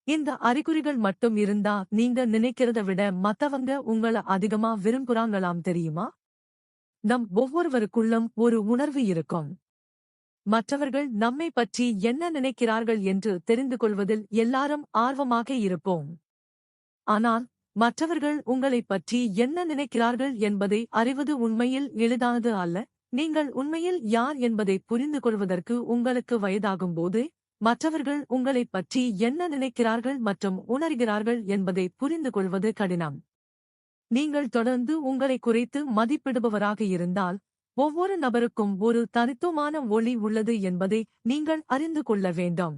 இந்த அறிகுறிகள் மட்டும் இருந்தா நீங்க நினைக்கிறத விட மத்தவங்க உங்கள அதிகமா விரும்புறாங்களாம் தெரியுமா? நம் ஒவ்வொருவருக்குள்ளும் ஒரு உணர்வு இருக்கும். மற்றவர்கள் நம்மை பற்றி என்ன நினைக்கிறார்கள் என்று தெரிந்து கொள்வதில் எல்லாரும் ஆர்வமாக இருப்போம். ஆனால் மற்றவர்கள் உங்களைப் பற்றி என்ன நினைக்கிறார்கள் என்பதை அறிவது உண்மையில் எளிதானது அல்ல. நீங்கள் உண்மையில் யார் என்பதை புரிந்து கொள்வதற்கு உங்களுக்கு வயதாகும்போது மற்றவர்கள் உங்களைப் பற்றி என்ன நினைக்கிறார்கள் மற்றும் உணர்கிறார்கள் என்பதை புரிந்து கொள்வது கடினம். நீங்கள் தொடர்ந்து உங்களை குறைத்து மதிப்பிடுபவராக இருந்தால் ஒவ்வொரு நபருக்கும் ஒரு தனித்துவமான ஒளி உள்ளது என்பதை நீங்கள் அறிந்து கொள்ள வேண்டும்.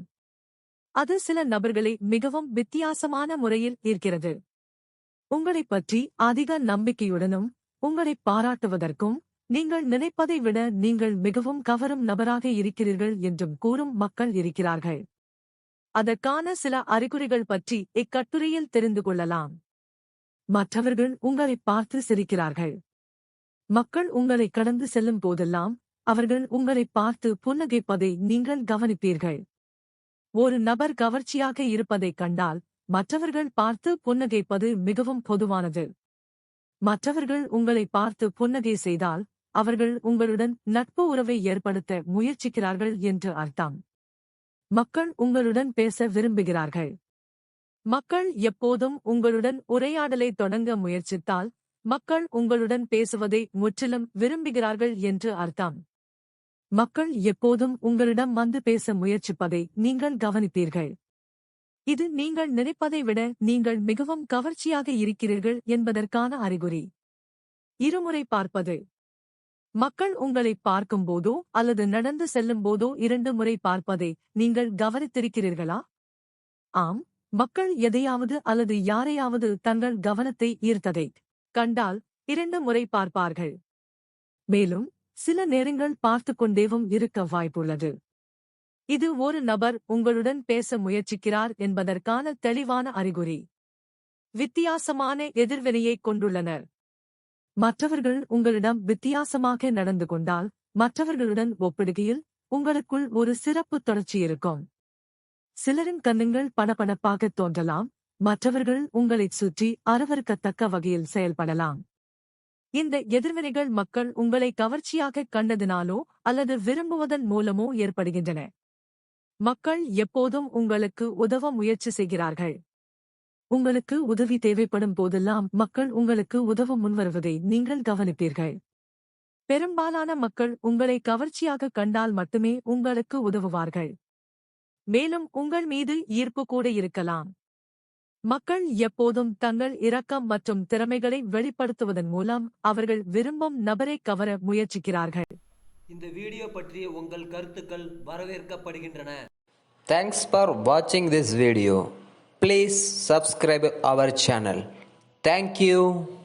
அது சில நபர்களை மிகவும் வித்தியாசமான முறையில் ஈர்க்கிறது. உங்களைப் பற்றி அதிக நம்பிக்கையுடனும் உங்களைப் பாராட்டுவதற்கும் நீங்கள் நினைப்பதை விட நீங்கள் மிகவும் கவரும் நபராக இருக்கிறீர்கள் என்றும் கூறும் மக்கள் இருக்கிறார்கள். அதற்கான சில அறிகுறிகள் பற்றி இக்கட்டுரையில் தெரிந்து கொள்ளலாம். மற்றவர்கள் உங்களைப் பார்த்து சிரிக்கிறார்கள். மக்கள் உங்களை கடந்து செல்லும் போதெல்லாம் அவர்கள் உங்களைப் பார்த்து புன்னகைப்பதை நீங்கள் கவனிப்பீர்கள். ஒரு நபர் கவர்ச்சியாக இருப்பதைக் கண்டால் மற்றவர்கள் பார்த்து புன்னகைப்பது மிகவும் பொதுவானது. மற்றவர்கள் உங்களை பார்த்து புன்னகை செய்தால் அவர்கள் உங்களுடன் நட்பு உறவை ஏற்படுத்த முயற்சிக்கிறார்கள் என்று அர்த்தம். மக்கள் உங்களுடன் பேச விரும்புகிறார்கள். மக்கள் எப்போதும் உங்களுடன் உரையாடலை தொடங்க முயற்சித்தால் மக்கள் உங்களுடன் பேசுவதை முற்றிலும் விரும்புகிறார்கள் என்று அர்த்தம். மக்கள் எப்போதும் உங்களிடம் வந்து பேச முயற்சிப்பதை நீங்கள் கவனிப்பீர்கள். இது நீங்கள் நினைப்பதை விட நீங்கள் மிகவும் கவர்ச்சியாக இருக்கிறீர்கள் என்பதற்கான அறிகுறி. இருமுறை பார்ப்பது. மக்கள் உங்களை பார்க்கும்போதோ அல்லது நடந்து செல்லும்போதோ 2 முறை பார்ப்பதை நீங்கள் கவனித்திருக்கிறீர்களா? ஆம், மக்கள் எதையாவது அல்லது யாரையாவது தங்கள் கவனத்தை ஈர்த்ததைக் கண்டால் 2 முறை பார்ப்பார்கள். மேலும் சில நேரங்கள் பார்த்துக் கொண்டேவும் இருக்க வாய்ப்புள்ளது. இது ஒரு நபர் உங்களுடன் பேச முயற்சிக்கிறார் என்பதற்கான தெளிவான அறிகுறி. வித்தியாசமான எதிர்வினையைக் கொண்டுள்ளனர். மற்றவர்கள் உங்களிடம் வித்தியாசமாக நடந்து கொண்டால் மற்றவர்களுடன் ஒப்பிடுகையில் உங்களுக்குள் ஒரு சிறப்பு தொடர்ச்சி இருக்கும். சிலரின் கண்ணுங்கள் படபடப்பாக தோன்றலாம், மற்றவர்கள் உங்களைச் சுற்றி அருவருக்கத்தக்க வகையில் செயல்படலாம். இந்த எதிர்வினைகள் மக்கள் உங்களை கவர்ச்சியாக கண்டதினாலோ அல்லது விரும்புவதன் மூலமோ ஏற்படுகின்றன. மக்கள் எப்போதும் உங்களுக்கு உதவ முயற்சி செய்கிறார்கள். உங்களுக்கு உதவி தேவைப்படும் போதெல்லாம் மக்கள் உங்களுக்கு உதவ முன்வருவதை நீங்கள் கவனிப்பீர்கள். பெரும்பாலான மக்கள் உங்களை கவர்ச்சியாக கண்டால் மட்டுமே உங்களுக்கு உதவுவார்கள். மேலும் உங்கள் மீது ஈர்ப்பு கூட இருக்கலாம். மக்கள் எப்போதும் தங்கள் இரக்கம் மற்றும் திறமைகளை வெளிப்படுத்துவதன் மூலம் அவர்கள் விரும்பும் நபரை கவர முயற்சிக்கிறார்கள். இந்த வீடியோ பற்றிய உங்கள் கருத்துக்கள் வரவேற்கப்படுகின்றன. Thanks for watching this video. Please subscribe our channel. Thank you.